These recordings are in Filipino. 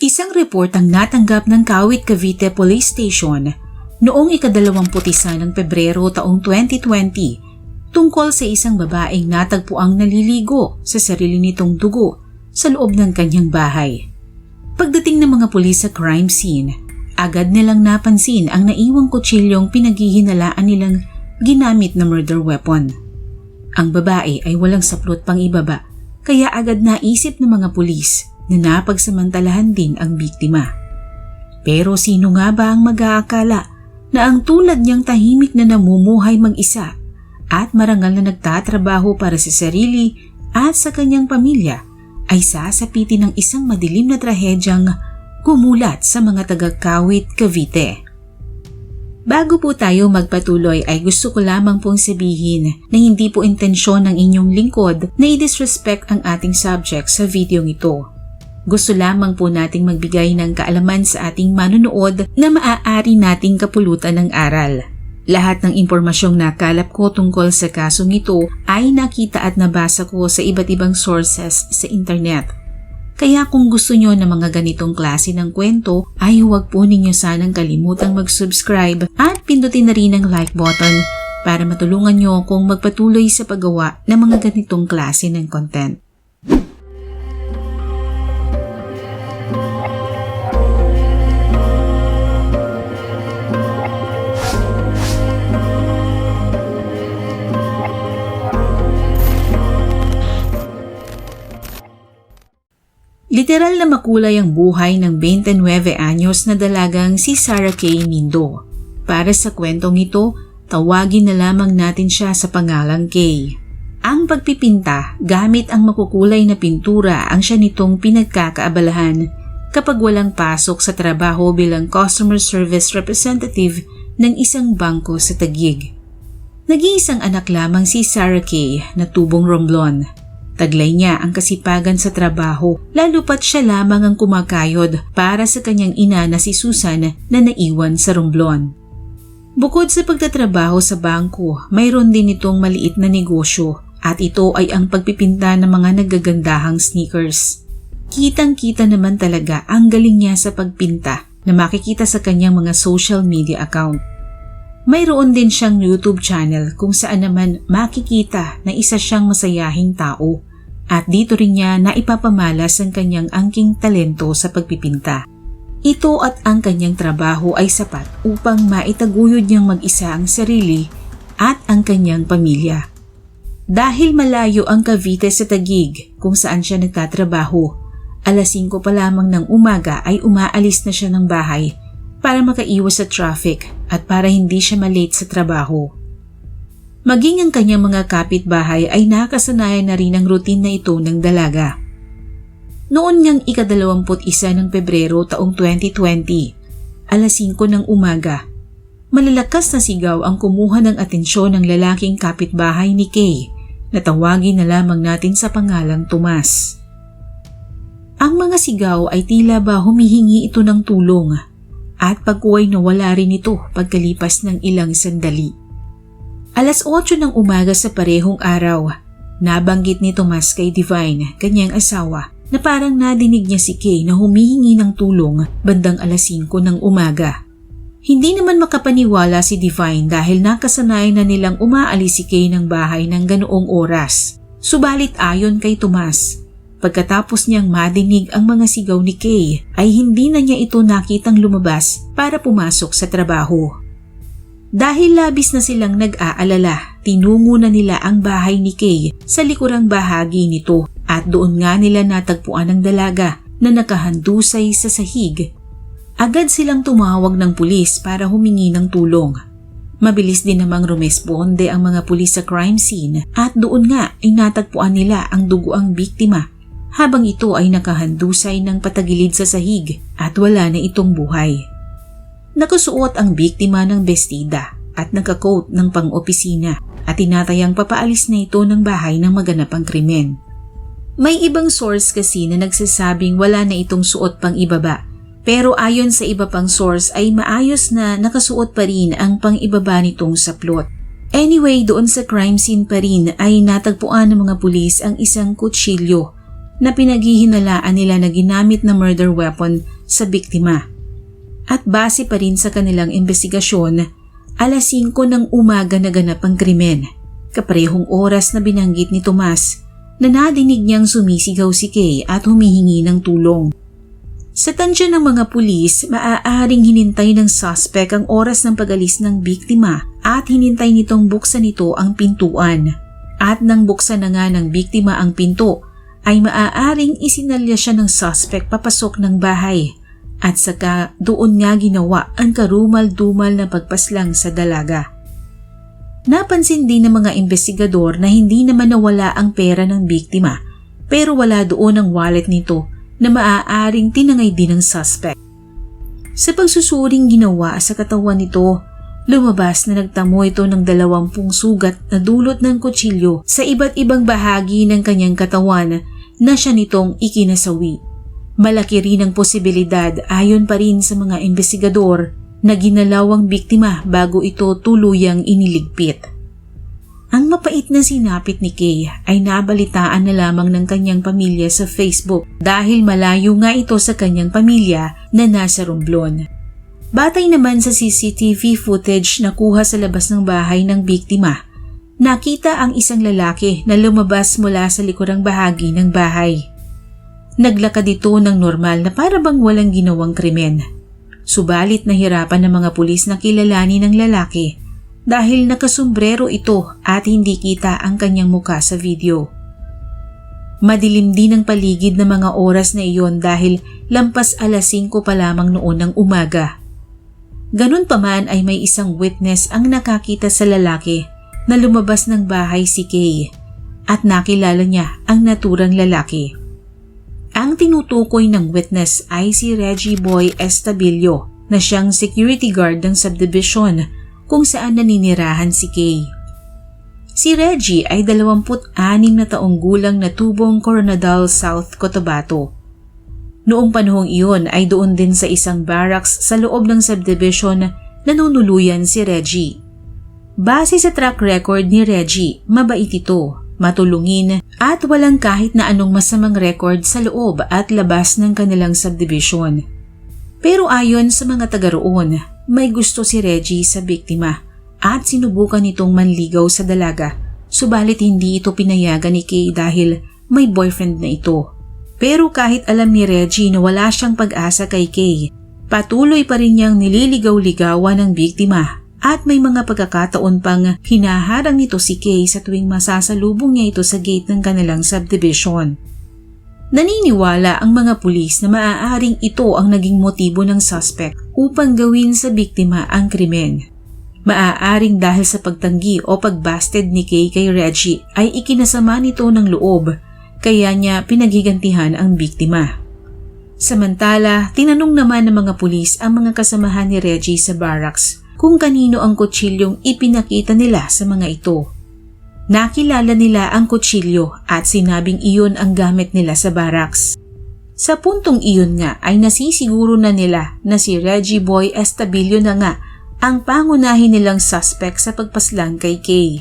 Isang report ang natanggap ng Kawit Cavite Police Station noong ika-21 ng Pebrero taong 2020 tungkol sa isang babaeng natagpuang naliligo sa sarili nitong dugo sa loob ng kanyang bahay. Pagdating ng mga pulis sa crime scene, agad nilang napansin ang naiwang kutsilyong pinaghihinalaan nilang ginamit na murder weapon. Ang babae ay walang saplot pang ibaba, kaya agad naisip ng mga pulis na napagsamantalahan din ang biktima. Pero sino nga ba ang mag-aakala na ang tulad niyang tahimik na namumuhay mag-isa at marangal na nagtatrabaho para sa sarili at sa kanyang pamilya ay sasapitin ng isang madilim na trahedyang gumulat sa mga taga-Kawit, Cavite. Bago po tayo magpatuloy ay gusto ko lamang pong sabihin na hindi po intensyon ng inyong lingkod na i-disrespect ang ating subject sa video ito. Gusto lamang po nating magbigay ng kaalaman sa ating manonood na maaari nating kapulutan ng aral. Lahat ng impormasyong nakalap ko tungkol sa kasong ito ay nakita at nabasa ko sa iba't ibang sources sa internet. Kaya kung gusto nyo ng mga ganitong klase ng kwento ay huwag po ninyo sanang kalimutang mag-subscribe at pindutin na rin ang like button para matulungan nyo akong magpatuloy sa paggawa ng mga ganitong klase ng content. Literal na makulay ang buhay ng 29 anyos na dalagang si Sarah Kay Mindo. Para sa kwentong ito, tawagin na lamang natin siya sa pangalang Kay. Ang pagpipinta gamit ang makukulay na pintura ang siya nitong pinagkakaabalahan kapag walang pasok sa trabaho bilang customer service representative ng isang bangko sa Taguig. Nag-iisang anak lamang si Sarah Kay na tubong Romblon. Taglay niya ang kasipagan sa trabaho lalo pat siya lamang ang kumakayod para sa kanyang ina na si Susan na naiwan sa Romblon. Bukod sa pagtatrabaho sa bangko, mayroon din itong maliit na negosyo at ito ay ang pagpipinta ng mga nagagandahang sneakers. Kitang-kita naman talaga ang galing niya sa pagpinta na makikita sa kanyang mga social media account. Mayroon din siyang YouTube channel kung saan naman makikita na isa siyang masayahing tao. At dito rin niya naipapamalas ang kanyang angking talento sa pagpipinta. Ito at ang kanyang trabaho ay sapat upang maitaguyod niyang mag-isa ang sarili at ang kanyang pamilya. Dahil malayo ang Cavite sa Taguig kung saan siya nagtatrabaho, alas 5 pa lamang ng umaga ay umaalis na siya ng bahay para makaiwas sa traffic at para hindi siya malate sa trabaho. Maging ang kanyang mga kapitbahay ay nakasanayan na rin ang routine na ito ng dalaga. Noon ngang ika-21 ng Pebrero taong 2020, alas 5 ng umaga, malalakas na sigaw ang kumuha ng atensyon ng lalaking kapitbahay ni Kay na tawagin na lamang natin sa pangalang Tomas. Ang mga sigaw ay tila ba humihingi ito ng tulong at pagkuway nawala rin ito pagkalipas ng ilang sandali. Alas 8 ng umaga sa parehong araw, nabanggit ni Tomas kay Divine, kanyang asawa, na parang nadinig niya si Kay na humihingi ng tulong bandang alas 5 ng umaga. Hindi naman makapaniwala si Divine dahil nakasanayan na nilang umaalis si Kay ng bahay ng ganoong oras. Subalit ayon kay Tomas, pagkatapos niyang madinig ang mga sigaw ni Kay ay hindi na niya ito nakitang lumabas para pumasok sa trabaho. Dahil labis na silang nag-aalala, tinungo na nila ang bahay ni Kay sa likurang bahagi nito at doon nga nila natagpuan ang dalaga na nakahandusay sa sahig. Agad silang tumawag ng pulis para humingi ng tulong. Mabilis din namang rumesponde ang mga pulis sa crime scene at doon nga ay natagpuan nila ang duguang biktima habang ito ay nakahandusay ng patagilid sa sahig at wala na itong buhay. Nakasuot ang biktima ng bestida at nakakoat ng pang-opisina at tinatayang papaalis na ito ng bahay ng maganapang krimen. May ibang source kasi na nagsasabing wala na itong suot pang ibaba, pero ayon sa iba pang source ay maayos na nakasuot pa rin ang pang ibaba nitong saplot. Anyway, doon sa crime scene pa rin ay natagpuan ng mga pulis ang isang kutsilyo na pinaghihinalaan nila na ginamit na murder weapon sa biktima. At base pa rin sa kanilang investigasyon, alas 5 ng umaga naganap ang krimen, kaparehong oras na binanggit ni Tomas na nadinig niyang sumisigaw si Kay at humihingi ng tulong. Sa tansya ng mga pulis, maaaring hinintay ng suspect ang oras ng pag-alis ng biktima at hinintay nitong buksan nito ang pintuan. At nang buksan na nga ng biktima ang pinto, ay maaaring isinalya siya ng suspect papasok ng bahay at saka doon nga ginawa ang karumal-dumal na pagpaslang sa dalaga. Napansin din ng mga investigador na hindi naman nawala ang pera ng biktima pero wala doon ang wallet nito na maaaring tinangay din ng suspect. Sa pagsusuring ginawa sa katawan nito, lumabas na nagtamo ito ng 20 sugat na dulot ng kutsilyo sa iba't ibang bahagi ng kanyang katawan na siya nitong ikinasawi. Malaki rin ang posibilidad ayon pa rin sa mga investigador na ginalaw ang biktima bago ito tuluyang iniligpit. Ang mapait na sinapit ni Kay ay nabalitaan na lamang ng kanyang pamilya sa Facebook dahil malayo nga ito sa kanyang pamilya na nasa Romblon. Batay naman sa CCTV footage na kuha sa labas ng bahay ng biktima, nakita ang isang lalaki na lumabas mula sa likurang bahagi ng bahay. Naglakad ito ng normal na para bang walang ginawang krimen. Subalit nahirapan ng mga pulis na kilalanin ng lalaki dahil nakasombrero ito at hindi kita ang kanyang muka sa video. Madilim din ang paligid ng mga oras na iyon dahil lampas alas 5 pa lamang noon ng umaga. Ganun pa man ay may isang witness ang nakakita sa lalaki na lumabas ng bahay si Kay at nakilala niya ang naturang lalaki. Ang tinutukoy ng witness ay si Reggie Boy Estabillo na siyang security guard ng subdivision kung saan naninirahan si Kay. Si Reggie ay 26 na taong gulang na tubong Coronadal, South Cotabato. Noong panahong iyon ay doon din sa isang barracks sa loob ng subdivision nanunuluyan si Reggie. Base sa track record ni Reggie, mabait ito, matulungin at walang kahit na anong masamang record sa loob at labas ng kanilang subdivision. Pero ayon sa mga taga roon, may gusto si Reggie sa biktima at sinubukan itong manligaw sa dalaga, subalit hindi ito pinayagan ni Kay dahil may boyfriend na ito. Pero kahit alam ni Reggie na wala siyang pag-asa kay Kay, patuloy pa rin niyang nililigaw-ligawan ng biktima at may mga pagkakataon pang hinaharang nito si Kay sa tuwing masasalubong niya ito sa gate ng kanilang subdivision. Naniniwala ang mga pulis na maaaring ito ang naging motibo ng suspect upang gawin sa biktima ang krimen. Maaaring dahil sa pagtanggi o pagbasted ni Kay kay Reggie ay ikinasama nito ng loob kaya niya pinaghigantihan ang biktima. Samantala, tinanong naman ng mga pulis ang mga kasamahan ni Reggie sa barracks kung kanino ang kutsilyong ipinakita nila sa mga ito. Nakilala nila ang kutsilyo at sinabing iyon ang gamit nila sa barracks. Sa puntong iyon nga ay nasisiguro na nila na si Reggie Boy Estabillo na nga ang pangunahin nilang suspect sa pagpaslang kay Kay.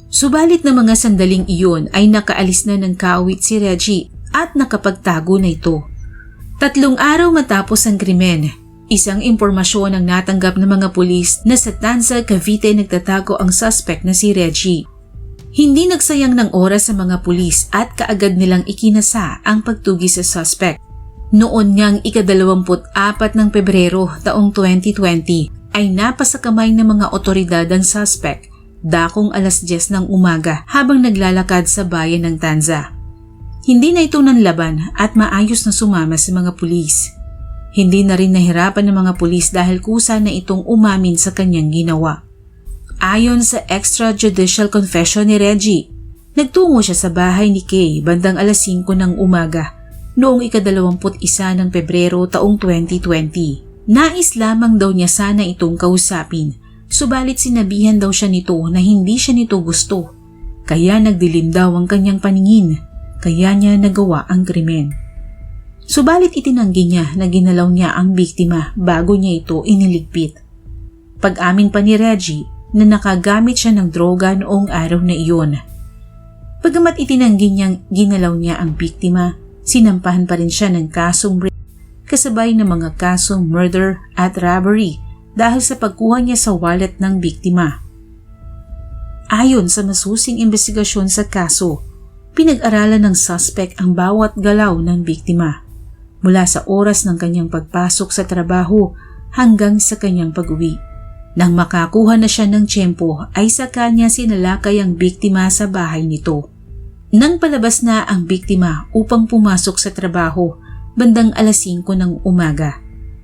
Subalit na mga sandaling iyon ay nakaalis na ng kaawit si Reggie at nakapagtago na ito. 3 araw matapos ang krimen, isang impormasyon ang natanggap ng mga pulis na sa Tanza, Cavite nagtatago ang suspect na si Reggie. Hindi nagsayang ng oras sa mga pulis at kaagad nilang ikinasa ang pagtugi sa suspect. Noon ngang ika-24 ng Pebrero taong 2020 ay napasa kamay ng mga otoridad ang suspect dakong alas 10 ng umaga habang naglalakad sa bayan ng Tanza. Hindi na ito nanlaban at maayos na sumama sa mga pulis. Hindi na rin nahirapan ng mga pulis dahil kusa na itong umamin sa kanyang ginawa. Ayon sa extrajudicial confession ni Reggie, nagtungo siya sa bahay ni Kay bandang alas 5 ng umaga noong ika-21 ng Pebrero taong 2020. Nais lamang daw niya sana itong kausapin, subalit sinabihan daw siya nito na hindi siya nito gusto. Kaya nagdilim daw ang kanyang paningin, kaya niya nagawa ang krimen. Subalit itinanggi niya na ginalaw niya ang biktima bago niya ito iniligpit. Pag-amin pa ni Reggie na nakagamit siya ng droga noong araw na iyon. Bagamat itinanggi niyang ginalaw niya ang biktima, Sinampahan pa rin siya ng kasong rape kasabay ng mga kasong murder at robbery dahil sa pagkuha niya sa wallet ng biktima. Ayon sa masusing investigasyon sa kaso, pinag-aralan ng suspect ang bawat galaw ng biktima mula sa oras ng kanyang pagpasok sa trabaho hanggang sa kanyang pag-uwi. Nang makakuha na siya ng tiyempo ay saka niya sinalakay ang biktima sa bahay nito. Nang palabas na ang biktima upang pumasok sa trabaho bandang 5:00 ng umaga,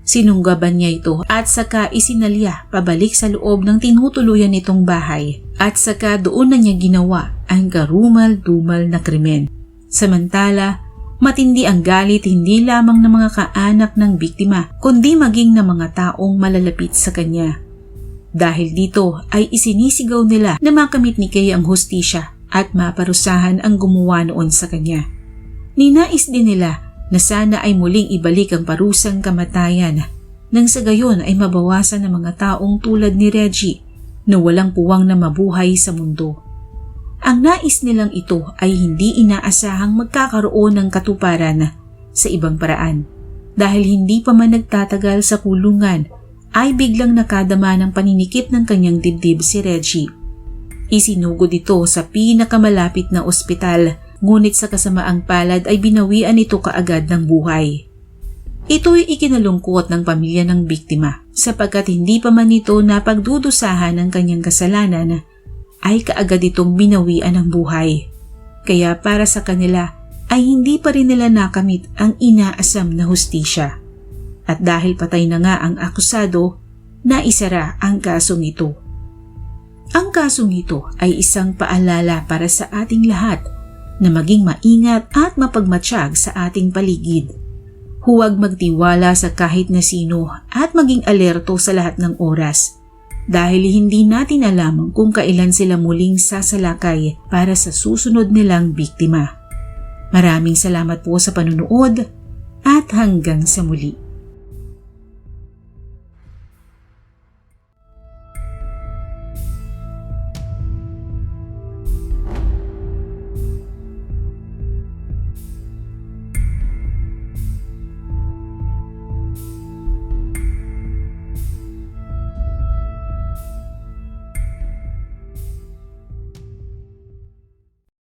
sinunggaban niya ito at saka isinalya pabalik sa loob ng tinutuluyan nitong bahay at saka doon na niya ginawa ang karumal-dumal na krimen. Samantala, matindi ang galit hindi lamang ng mga kaanak ng biktima kundi maging ng mga taong malalapit sa kanya. Dahil dito ay isinisigaw nila na makamit ni Kay ang hustisya at maparusahan ang gumawa noon sa kanya. Ninais din nila na sana ay muling ibalik ang parusang kamatayan nang sa gayon ay mabawasan ang mga taong tulad ni Reggie na walang puwang na mabuhay sa mundo. Ang nais nilang ito ay hindi inaasahang magkakaroon ng katuparan sa ibang paraan dahil hindi pa man nagtatagal sa kulungan ay biglang nakadama ng paninikip ng kanyang dibdib si Reggie. Isinugod ito sa pinakamalapit na ospital ngunit sa kasamaang palad ay binawian ito kaagad ng buhay. Ito'y ikinalungkot ng pamilya ng biktima sapagkat hindi pa man ito napagdudusahan ng kanyang kasalanan ay kaagad itong binawian ng buhay. Kaya para sa kanila ay hindi pa rin nila nakamit ang inaasam na hustisya. At dahil patay na nga ang akusado, naisara ang kasong ito. Ang kasong ito ay isang paalala para sa ating lahat na maging maingat at mapagmatsyag sa ating paligid. Huwag magtiwala sa kahit na sino at maging alerto sa lahat ng oras dahil hindi natin alam kung kailan sila muling sasalakay para sa susunod nilang biktima. Maraming salamat po sa panunood at hanggang sa muli.